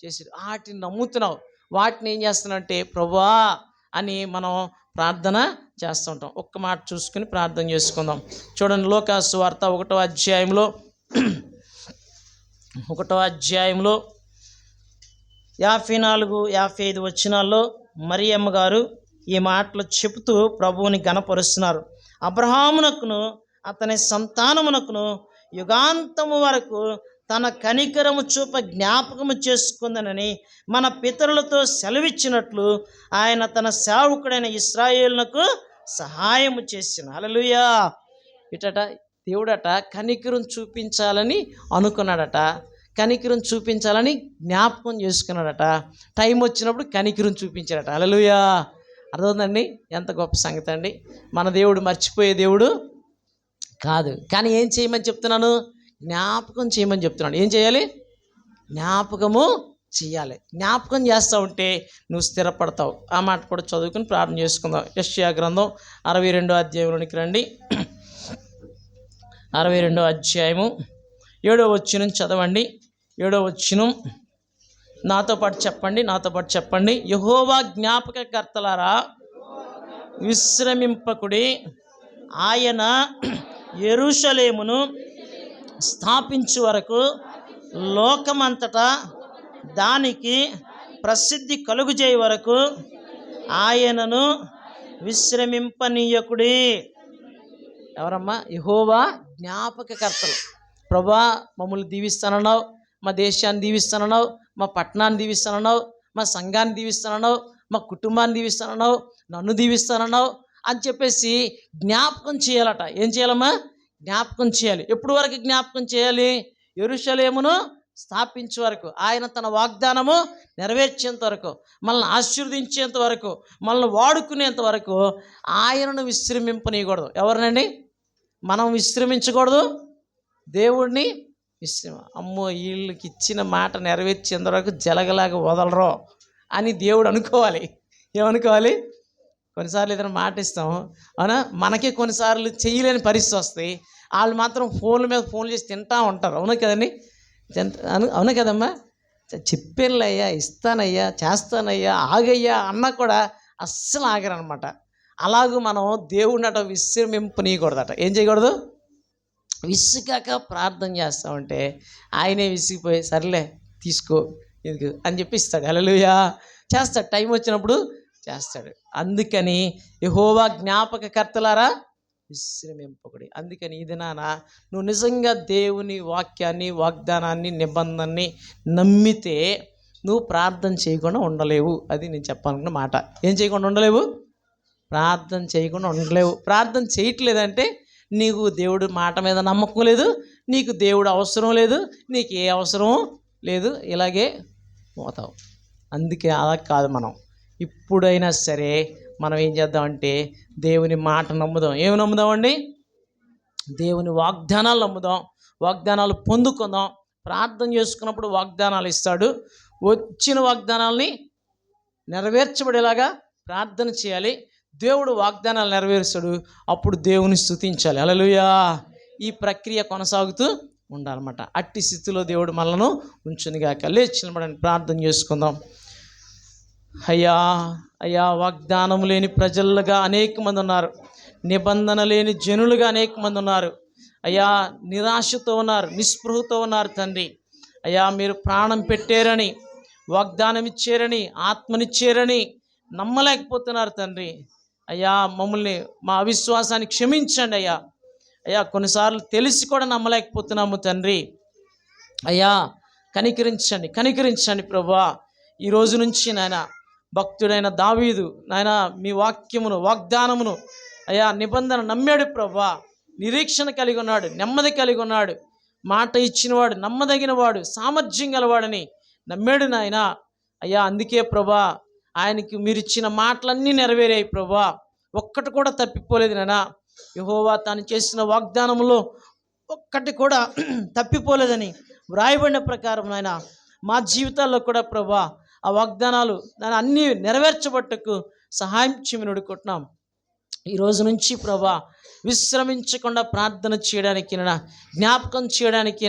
[SPEAKER 1] చేశాడు. వాటిని నమ్ముతున్నావు. వాటిని ఏం చేస్తున్నామంటే ప్రభువా అని మనం ప్రార్థన చేస్తూ ఉంటాం. ఒక్క మాట చూసుకుని ప్రార్థన చేసుకుందాం. చూడండి, లూకా సువార్త 1వ అధ్యాయంలో 54-55 వచనాల్లో మరియమ్మ గారు ఈ మాటలు చెబుతూ ప్రభువుని ఘనపరుస్తున్నారు. అబ్రహామునకును అతని సంతానమునకును యుగాంతము వరకు తన కనికరము చూప జ్ఞాపకము చేసుకుందనని మన పితరులతో సెలవిచ్చినట్లు ఆయన తన సేవకుడైన ఇశ్రాయేలునకు సహాయము చేసిన. హల్లెలూయా. ఇటట దేవుడట కనికరం చూపించాలని అనుకున్నాడట, కనికరం చూపించాలని జ్ఞాపకం చేసుకున్నాడట. టైం వచ్చినప్పుడు కనికరం చూపించాడట. హల్లెలూయా. అర్థమవుతుందండి? ఎంత గొప్ప సంగతి అండి. మన దేవుడు మర్చిపోయే దేవుడు కాదు. కానీ ఏం చేయమని చెప్తున్నాను? జ్ఞాపకం చేయమని చెప్తున్నాను. ఏం చేయాలి? జ్ఞాపకము చేయాలి. జ్ఞాపకం చేస్తూ ఉంటే నువ్వు స్థిరపడతావు. ఆ మాట కూడా చదువుకుని ప్రార్థన చేసుకుందాం. యెషయా గ్రంథం 62వ అధ్యాయంలోనికి రండి. 62వ అధ్యాయము 7వ వచనం చదవండి. 7వ వచనం నాతో పాటు చెప్పండి. యెహోవా జ్ఞాపకకర్తలారా విశ్రమింపకుడి, ఆయన యెరూషలేమును స్థాపించు వరకు లోకమంతటా దానికి ప్రసిద్ధి కలుగుజేయ వరకు ఆయనను విశ్రమింపనీయకుడి. ఎవరమ్మా? యెహోవా జ్ఞాపకకర్తలు. ప్రభా మమ్మల్ని దీవిస్తానన్నావు, మా దేశాన్ని దీవిస్తానన్నావు, మా పట్టణాన్ని దీవిస్తానన్నావు, మా సంఘాన్ని దీవిస్తానన్నావు, మా కుటుంబాన్ని దీవిస్తానన్నావు, నన్ను దీవిస్తానన్నావు అని చెప్పేసి జ్ఞాపకం చేయాలట. ఏం చేయాలమ్మా? జ్ఞాపకం చేయాలి. ఎప్పుడు వరకు జ్ఞాపకం చేయాలి? యెరూషలేమును స్థాపించే వరకు, ఆయన తన వాగ్దానము నెరవేర్చేంత వరకు, మనల్ని ఆశీర్వదించేంత వరకు, మనల్ని వాడుకునేంత వరకు ఆయనను విశ్రమింపనీయకూడదు. ఎవరినండి? మనం విశ్రమించకూడదు, దేవుడిని అమ్మో వీళ్ళకి ఇచ్చిన మాట నెరవేర్చేంత వరకు జలగలాగా వదలరు అని దేవుడు అనుకోవాలి. ఏమనుకోవాలి? కొన్నిసార్లు ఏదైనా మాట ఇస్తాం, అవునా, మనకే కొన్నిసార్లు చేయలేని పరిస్థితి వస్తాయి. వాళ్ళు మాత్రం ఫోన్ల మీద ఫోన్లు చేసి తింటూ ఉంటారు. అవునా కదండి? అవునా కదమ్మా? చెప్పేళ్ళయ్యా, ఇస్తానయ్యా, చేస్తానయ్యా, ఆగయ్యా అన్నా కూడా అస్సలు ఆగరనమాట. అలాగూ మనం దేవుడిని అట విశ్రమింపనీయకూడదట. ఏం చేయకూడదు? విసుగాక ప్రార్థన చేస్తామంటే ఆయనే విసిగిపోయి సర్లే తీసుకో ఎందుకు అని చెప్పి ఇస్తాడు. హల్లెలూయా. చేస్తాడు, టైం వచ్చినప్పుడు చేస్తాడు. అందుకని యెహోవా జ్ఞాపకకర్తలారా విశ్రమింపకుడి. అందుకని ఇది నువ్వు నిజంగా దేవుని వాక్యాన్ని, వాగ్దానాన్ని, నిబంధనని నమ్మితే నువ్వు ప్రార్థన చేయకుండా ఉండలేవు. అది నేను చెప్పాలనుకున్న మాట. ఏం చేయకుండా ఉండలేవు? ప్రార్థన చేయకుండా ఉండలేవు. ప్రార్థన చేయట్లేదంటే నీకు దేవుడు మాట మీద నమ్మకం లేదు, నీకు దేవుడు అవసరం లేదు, నీకు ఏ అవసరం లేదు, ఇలాగే పోతావు. అందుకే అలా కాదు. మనం ఇప్పుడైనా సరే మనం ఏం చేద్దామంటే దేవుని మాట నమ్ముదాం. ఏమి నమ్ముదామండి? దేవుని వాగ్దానాలు నమ్ముదాం, వాగ్దానాలు పొందుకుందాం. ప్రార్థన చేసుకున్నప్పుడు వాగ్దానాలు ఇస్తాడు. వచ్చిన వాగ్దానాల్ని నెరవేర్చబడేలాగా ప్రార్థన చేయాలి. దేవుడు వాగ్దానాలు నెరవేరుస్తాడు. అప్పుడు దేవుని స్తుతించాలి. హల్లెలూయా. ఈ ప్రక్రియ కొనసాగుతూ ఉండాలన్నమాట. అట్టి స్థితిలో దేవుడు మనలను ఉంచునిగాక. లేచి నిలబడండి, ప్రార్థన చేసుకుందాం. అయ్యా అయ్యా, వాగ్దానం లేని ప్రజలుగా అనేక మంది ఉన్నారు, నిబంధన లేని జనులుగా అనేక మంది ఉన్నారు. అయ్యా నిరాశతో ఉన్నారు, నిస్పృహతో ఉన్నారు తండ్రి. అయ్యా మీరు ప్రాణం పెట్టారని, వాగ్దానం ఇచ్చారని, ఆత్మనిచ్చారని నమ్మలేకపోతున్నారు తండ్రి. అయ్యా మమ్మల్ని, మా అవిశ్వాసాన్ని క్షమించండి అయ్యా. అయ్యా కొన్నిసార్లు తెలిసి కూడా నమ్మలేకపోతున్నాము తండ్రి. అయ్యా కనికరించండి ప్రభువా. ఈ రోజు నుంచి నాయన భక్తుడైన దావీదు నాయన మీ వాక్యమును, వాగ్దానమును, అయ్యా నిబంధన నమ్మాడు ప్రభువా. నిరీక్షణ కలిగి ఉన్నాడు, నెమ్మది కలిగి ఉన్నాడు, మాట ఇచ్చినవాడు, నమ్మదగినవాడు, సామర్థ్యం గలవాడని నమ్మాడు నాయన. అయ్యా అందుకే ప్రభా ఆయనకి మీరు ఇచ్చిన మాటలన్నీ నెరవేరాయి ప్రభా. ఒక్కటి కూడా తప్పిపోలేదు నాయన. యెహోవా తాను చేసిన వాగ్దానంలో ఒక్కటి కూడా తప్పిపోలేదని వ్రాయబడిన ప్రకారం నాయన మా జీవితాల్లో కూడా ప్రభా ఆ వాగ్దానాలు దాన్ని అన్నీ నెరవేర్చబట్టకు సహాయం చేయమని అడుగుతున్నాం. ఈ రోజు నుంచి ప్రభా విశ్రమించకుండా ప్రార్థన చేయడానికి, జ్ఞాపకం చేయడానికి,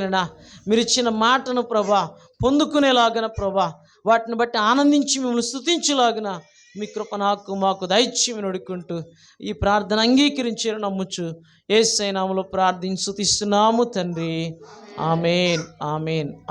[SPEAKER 1] మీరు ఇచ్చిన మాటను ప్రభా పొందుకునేలాగా ప్రభా వాటిని బట్టి ఆనందించి మిమ్మల్ని స్తుతించులాగున మీ కృప నాకు మాకు దైత్యమని అడుక్కుంటూ ఈ ప్రార్థన అంగీకరించారు నమ్ముచు యేసయ్య నామములో ప్రార్థించి స్తుతిస్తున్నాము తండ్రి. ఆమేన్, ఆమేన్.